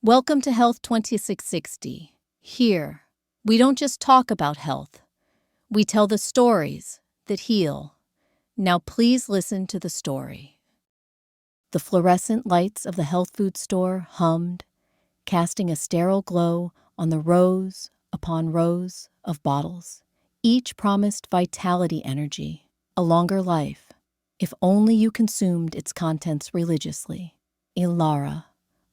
Welcome to Health 2660. Here, we don't just talk about health. We tell the stories that heal. Now please listen to the story. The fluorescent lights of the health food store hummed, casting a sterile glow on the rows upon rows of bottles. Each promised vitality energy, a longer life, if only you consumed its contents religiously. Ilara,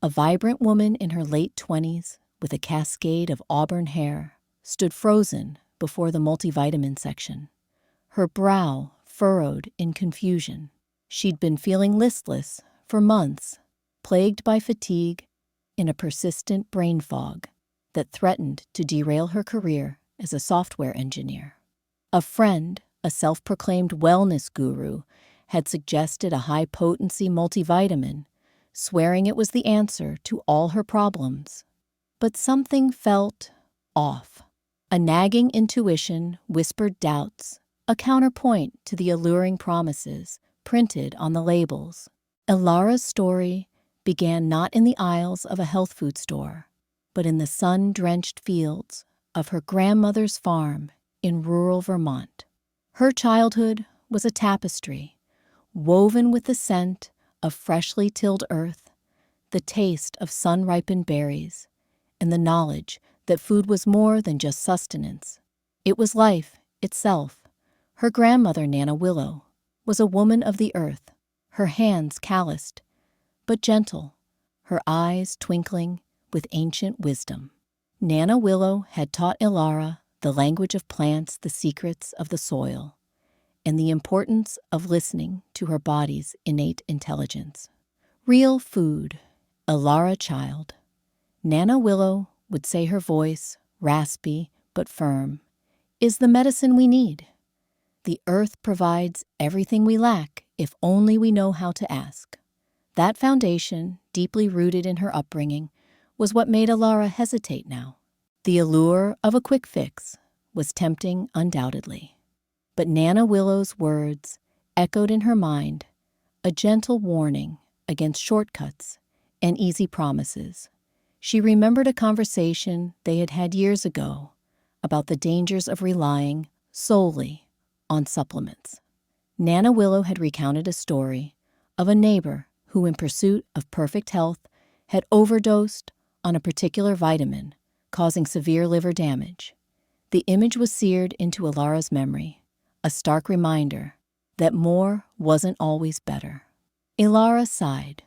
a vibrant woman in her late 20s with a cascade of auburn hair, stood frozen before the multivitamin section, her brow furrowed in confusion. She'd been feeling listless for months, plagued by fatigue and a persistent brain fog that threatened to derail her career as a software engineer. A friend, a self-proclaimed wellness guru, had suggested a high-potency multivitamin, swearing it was the answer to all her problems. But something felt off. A nagging intuition whispered doubts, a counterpoint to the alluring promises printed on the labels. Ilara's story began not in the aisles of a health food store, but in the sun-drenched fields of her grandmother's farm in rural Vermont. Her childhood was a tapestry, woven with the scent of freshly tilled earth, the taste of sun-ripened berries, and the knowledge that food was more than just sustenance. It was life itself. Her grandmother, Nana Willow, was a woman of the earth, her hands calloused, but gentle, her eyes twinkling with ancient wisdom. Nana Willow had taught Ilara the language of plants, the secrets of the soil, and the importance of listening to her body's innate intelligence. Real food, Ilara child. Nana Willow would say, her voice, raspy but firm, is the medicine we need. The earth provides everything we lack if only we know how to ask. That foundation, deeply rooted in her upbringing, was what made Ilara hesitate now. The allure of a quick fix was tempting undoubtedly. But Nana Willow's words echoed in her mind, a gentle warning against shortcuts and easy promises. She remembered a conversation they had had years ago about the dangers of relying solely on supplements. Nana Willow had recounted a story of a neighbor who, in pursuit of perfect health, had overdosed on a particular vitamin, causing severe liver damage. The image was seared into Ilara's memory, a stark reminder that more wasn't always better. Ilara sighed,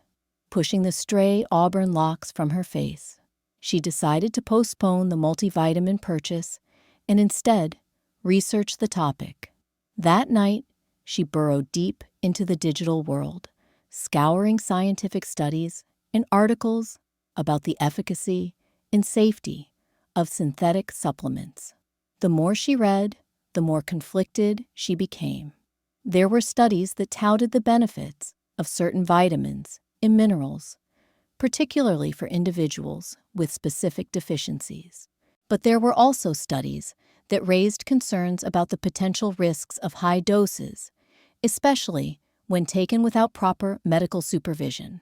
pushing the stray auburn locks from her face. She decided to postpone the multivitamin purchase and instead research the topic. That night, she burrowed deep into the digital world, scouring scientific studies and articles about the efficacy and safety of synthetic supplements. The more she read, the more conflicted she became. There were studies that touted the benefits of certain vitamins and minerals, particularly for individuals with specific deficiencies. But there were also studies that raised concerns about the potential risks of high doses, especially when taken without proper medical supervision.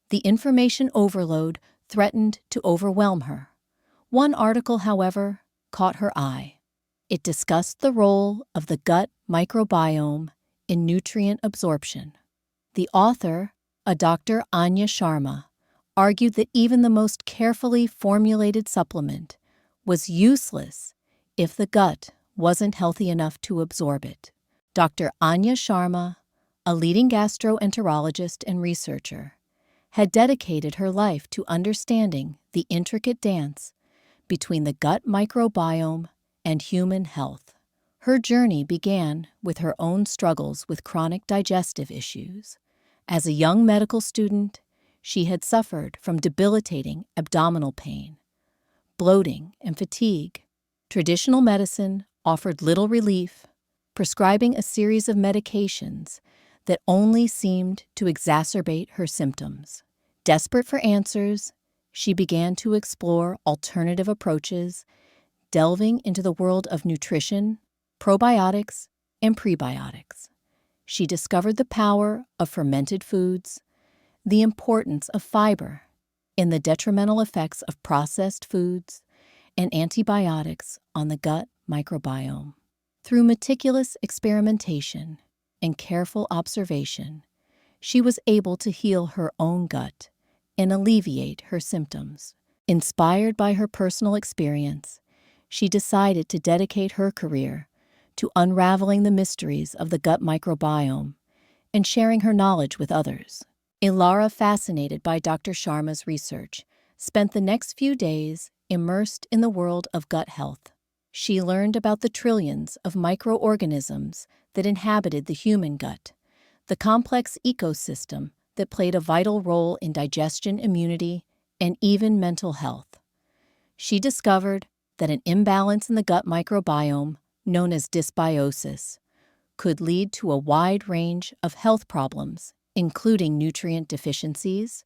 The information overload threatened to overwhelm her. One article, however, caught her eye. It discussed the role of the gut microbiome in nutrient absorption. The author, a Dr. Anya Sharma, argued that even the most carefully formulated supplement was useless if the gut wasn't healthy enough to absorb it. Dr. Anya Sharma, a leading gastroenterologist and researcher, had dedicated her life to understanding the intricate dance between the gut microbiome and human health. Her journey began with her own struggles with chronic digestive issues. As a young medical student, she had suffered from debilitating abdominal pain, bloating, and fatigue. Traditional medicine offered little relief, prescribing a series of medications that only seemed to exacerbate her symptoms. Desperate for answers, she began to explore alternative approaches, delving into the world of nutrition, probiotics, and prebiotics. She discovered the power of fermented foods, the importance of fiber, in the detrimental effects of processed foods and antibiotics on the gut microbiome. Through meticulous experimentation and careful observation, she was able to heal her own gut and alleviate her symptoms. Inspired by her personal experience, she decided to dedicate her career to unraveling the mysteries of the gut microbiome and sharing her knowledge with others. Ilara, fascinated by Dr. Sharma's research, spent the next few days immersed in the world of gut health. She learned about the trillions of microorganisms that inhabited the human gut, the complex ecosystem that played a vital role in digestion, immunity, and even mental health. She discovered that an imbalance in the gut microbiome, known as dysbiosis, could lead to a wide range of health problems, including nutrient deficiencies,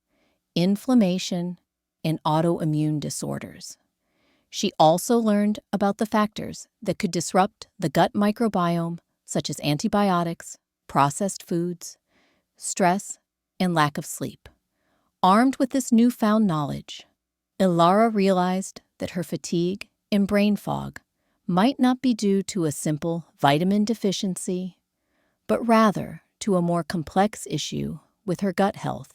inflammation, and autoimmune disorders. She also learned about the factors that could disrupt the gut microbiome, such as antibiotics, processed foods, stress, and lack of sleep. Armed with this newfound knowledge, Ilara realized that her fatigue and brain fog might not be due to a simple vitamin deficiency, but rather to a more complex issue with her gut health.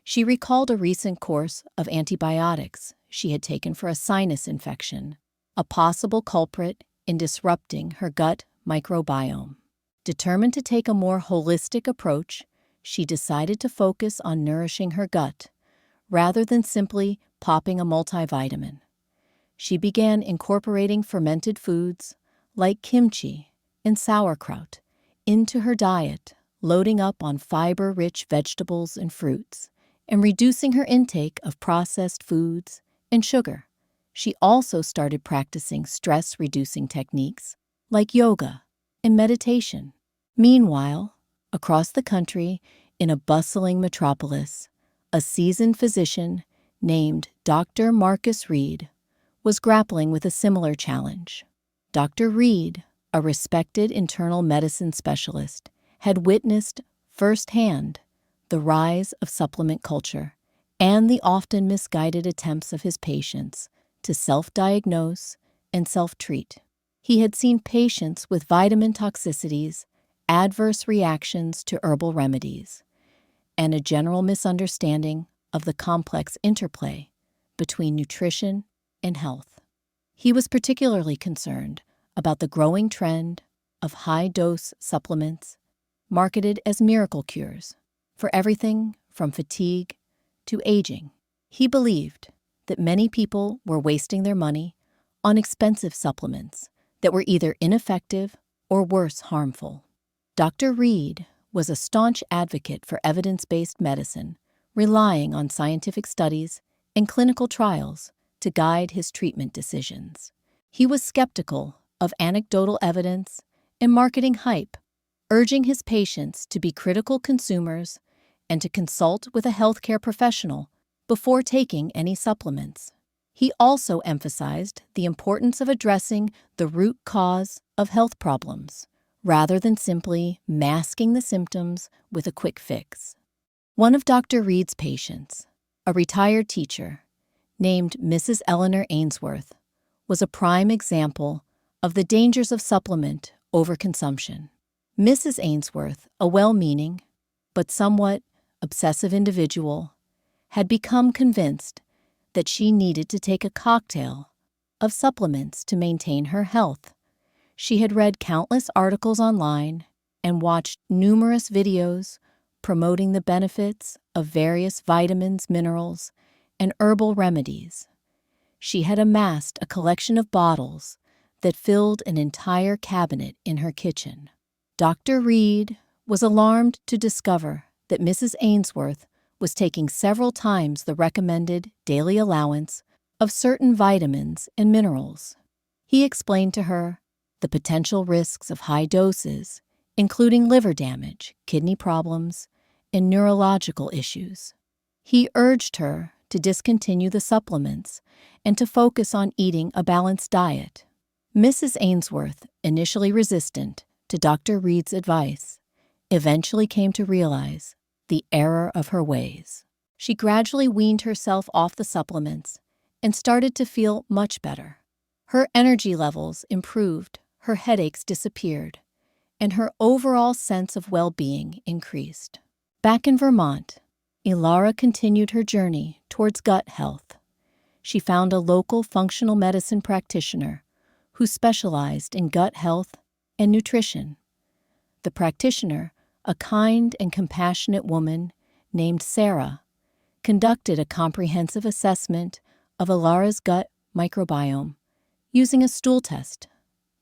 She recalled a recent course of antibiotics she had taken for a sinus infection, a possible culprit in disrupting her gut microbiome. Determined to take a more holistic approach, she decided to focus on nourishing her gut rather than simply popping a multivitamin. She began incorporating fermented foods like kimchi and sauerkraut into her diet, loading up on fiber-rich vegetables and fruits, and reducing her intake of processed foods and sugar. She also started practicing stress-reducing techniques like yoga and meditation. Meanwhile, across the country, in a bustling metropolis, a seasoned physician named Dr. Marcus Reed was grappling with a similar challenge. Dr. Reed, a respected internal medicine specialist, had witnessed firsthand the rise of supplement culture and the often misguided attempts of his patients to self-diagnose and self-treat. He had seen patients with vitamin toxicities, adverse reactions to herbal remedies, and a general misunderstanding of the complex interplay between nutrition and health. He was particularly concerned about the growing trend of high-dose supplements marketed as miracle cures for everything from fatigue to aging. He believed that many people were wasting their money on expensive supplements that were either ineffective or worse, harmful. Dr. Reed was a staunch advocate for evidence-based medicine, relying on scientific studies and clinical trials to guide his treatment decisions. He was skeptical of anecdotal evidence and marketing hype, urging his patients to be critical consumers and to consult with a healthcare professional before taking any supplements. He also emphasized the importance of addressing the root cause of health problems, rather than simply masking the symptoms with a quick fix. One of Dr. Reed's patients, a retired teacher named Mrs. Eleanor Ainsworth, was a prime example of the dangers of supplement overconsumption. Mrs. Ainsworth, a well-meaning but somewhat obsessive individual, had become convinced that she needed to take a cocktail of supplements to maintain her health. She had read countless articles online and watched numerous videos promoting the benefits of various vitamins, minerals, and herbal remedies. She had amassed a collection of bottles that filled an entire cabinet in her kitchen. Dr. Reed was alarmed to discover that Mrs. Ainsworth was taking several times the recommended daily allowance of certain vitamins and minerals. He explained to her the potential risks of high doses, including liver damage, kidney problems, and neurological issues. He urged her to discontinue the supplements and to focus on eating a balanced diet. Mrs. Ainsworth, initially resistant to Dr. Reed's advice, eventually came to realize the error of her ways. She gradually weaned herself off the supplements and started to feel much better. Her energy levels improved, her headaches disappeared, and her overall sense of well-being increased. Back in Vermont, Ilara continued her journey towards gut health. She found a local functional medicine practitioner who specialized in gut health and nutrition. The practitioner, a kind and compassionate woman named Sarah, conducted a comprehensive assessment of Ilara's gut microbiome using a stool test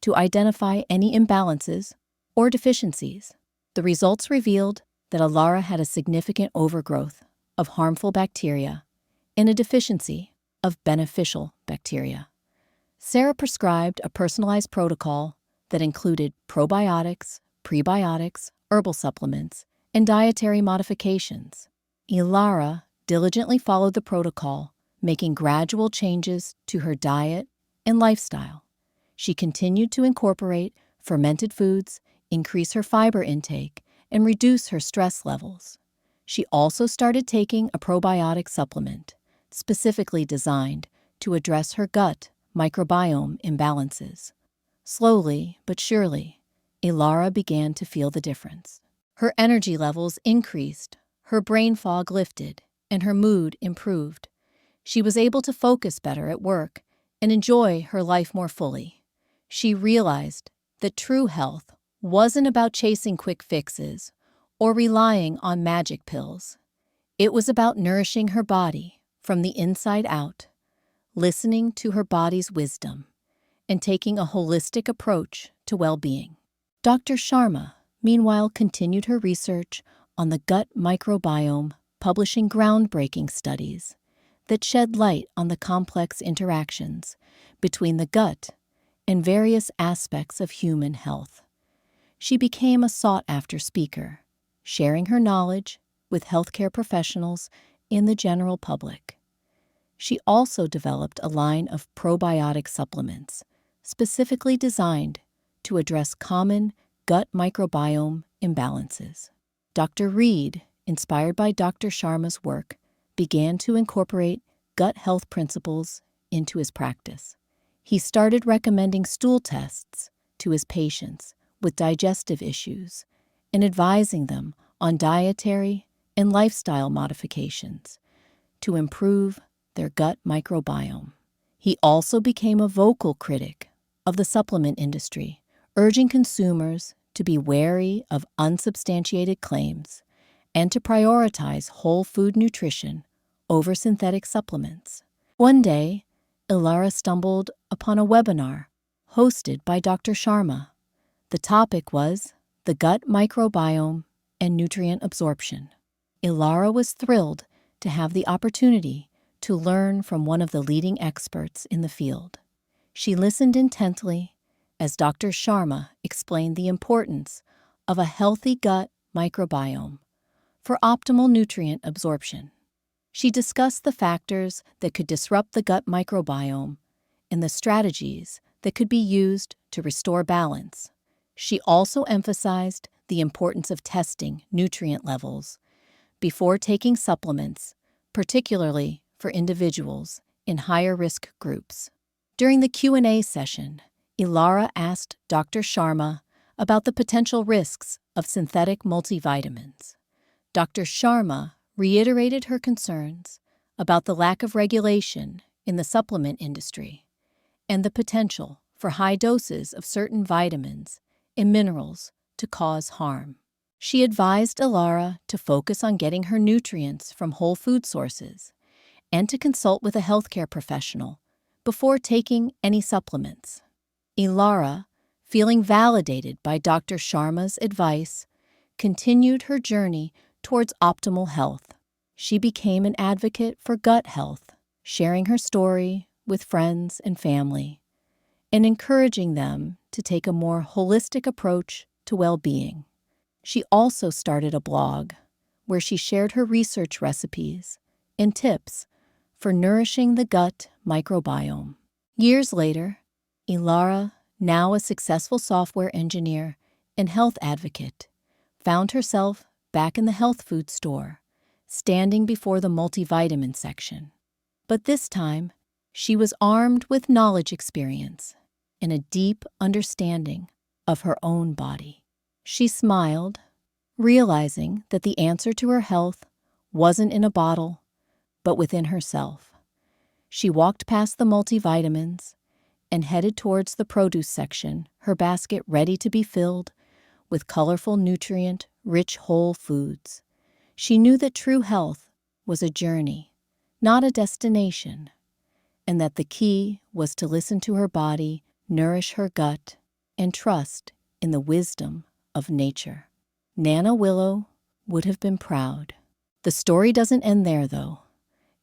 to identify any imbalances or deficiencies. The results revealed that Ilara had a significant overgrowth of harmful bacteria and a deficiency of beneficial bacteria. Sarah prescribed a personalized protocol that included probiotics, prebiotics, herbal supplements, and dietary modifications. Ilara diligently followed the protocol, making gradual changes to her diet and lifestyle. She continued to incorporate fermented foods, increase her fiber intake, and reduce her stress levels. She also started taking a probiotic supplement, specifically designed to address her gut microbiome imbalances. Slowly but surely, Ilara began to feel the difference. Her energy levels increased, her brain fog lifted, and her mood improved. She was able to focus better at work and enjoy her life more fully. She realized that true health wasn't about chasing quick fixes or relying on magic pills. It was about nourishing her body from the inside out, listening to her body's wisdom, and taking a holistic approach to well-being. Dr. Sharma, meanwhile, continued her research on the gut microbiome, publishing groundbreaking studies that shed light on the complex interactions between the gut and various aspects of human health. She became a sought-after speaker, sharing her knowledge with healthcare professionals and the general public. She also developed a line of probiotic supplements specifically designed to address common gut microbiome imbalances. Dr. Reed, inspired by Dr. Sharma's work, began to incorporate gut health principles into his practice. He started recommending stool tests to his patients with digestive issues and advising them on dietary and lifestyle modifications to improve their gut microbiome. He also became a vocal critic of the supplement industry, urging consumers to be wary of unsubstantiated claims and to prioritize whole food nutrition over synthetic supplements. One day, Ilara stumbled upon a webinar hosted by Dr. Sharma. The topic was the gut microbiome and nutrient absorption. Ilara was thrilled to have the opportunity to learn from one of the leading experts in the field. She listened intently as Dr. Sharma explained the importance of a healthy gut microbiome for optimal nutrient absorption. She discussed the factors that could disrupt the gut microbiome and the strategies that could be used to restore balance. She also emphasized the importance of testing nutrient levels before taking supplements, particularly for individuals in higher risk groups. During the Q&A session, Ilara asked Dr. Sharma about the potential risks of synthetic multivitamins. Dr. Sharma reiterated her concerns about the lack of regulation in the supplement industry and the potential for high doses of certain vitamins and minerals to cause harm. She advised Ilara to focus on getting her nutrients from whole food sources and to consult with a healthcare professional before taking any supplements. Ilara, feeling validated by Dr. Sharma's advice, continued her journey towards optimal health. She became an advocate for gut health, sharing her story with friends and family, and encouraging them to take a more holistic approach to well-being. She also started a blog where she shared her research recipes and tips for nourishing the gut microbiome. Years later, Ilara, now a successful software engineer and health advocate, found herself back in the health food store, standing before the multivitamin section. But this time, she was armed with knowledge experience and a deep understanding of her own body. She smiled, realizing that the answer to her health wasn't in a bottle, but within herself. She walked past the multivitamins and headed towards the produce section, her basket ready to be filled with colorful, nutrient-rich whole foods. She knew that true health was a journey, not a destination, and that the key was to listen to her body, nourish her gut, and trust in the wisdom of nature. Nana Willow would have been proud. The story doesn't end there, though.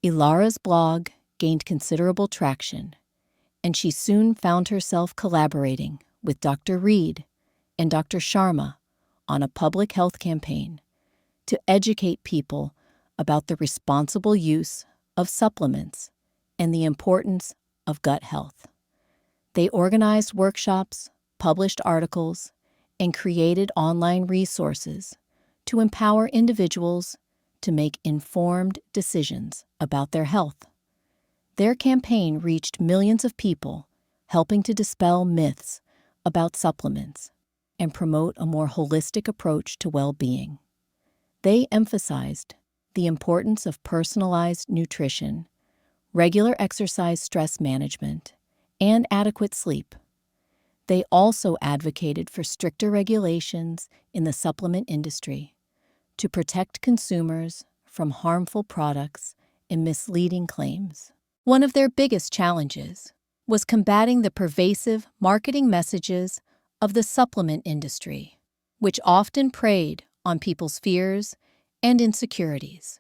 Ilara's blog gained considerable traction, and she soon found herself collaborating with Dr. Reed and Dr. Sharma on a public health campaign to educate people about the responsible use of supplements and the importance of gut health. They organized workshops, published articles, and created online resources to empower individuals to make informed decisions about their health. Their campaign reached millions of people, helping to dispel myths about supplements and promote a more holistic approach to well-being. They emphasized the importance of personalized nutrition, regular exercise, stress management, and adequate sleep. They also advocated for stricter regulations in the supplement industry to protect consumers from harmful products and misleading claims. One of their biggest challenges was combating the pervasive marketing messages of the supplement industry, which often preyed on people's fears and insecurities.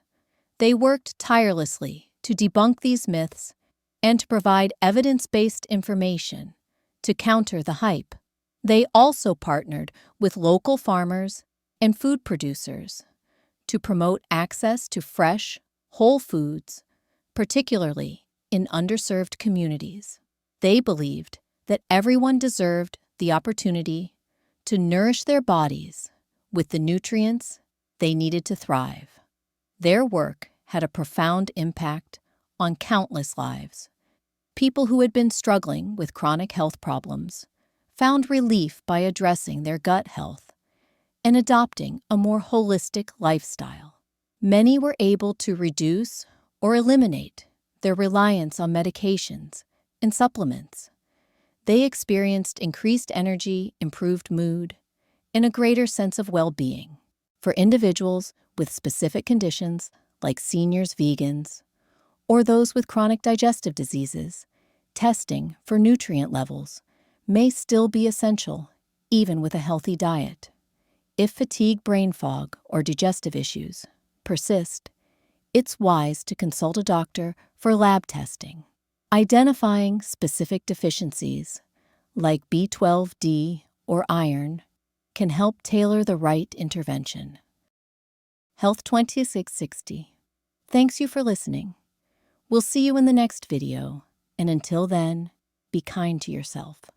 They worked tirelessly to debunk these myths and to provide evidence-based information to counter the hype. They also partnered with local farmers and food producers to promote access to fresh, whole foods, particularly in underserved communities. They believed that everyone deserved the opportunity to nourish their bodies with the nutrients they needed to thrive. Their work had a profound impact on countless lives. People who had been struggling with chronic health problems found relief by addressing their gut health and adopting a more holistic lifestyle. Many were able to reduce or eliminate their reliance on medications and supplements. They experienced increased energy, improved mood, and a greater sense of well-being. For individuals with specific conditions like seniors, vegans, or those with chronic digestive diseases, testing for nutrient levels may still be essential, even with a healthy diet. If fatigue, brain fog, or digestive issues persist, it's wise to consult a doctor for lab testing. Identifying specific deficiencies, like B12D or iron, can help tailor the right intervention. Health 2660. Thanks you for listening. We'll see you in the next video, and until then, be kind to yourself.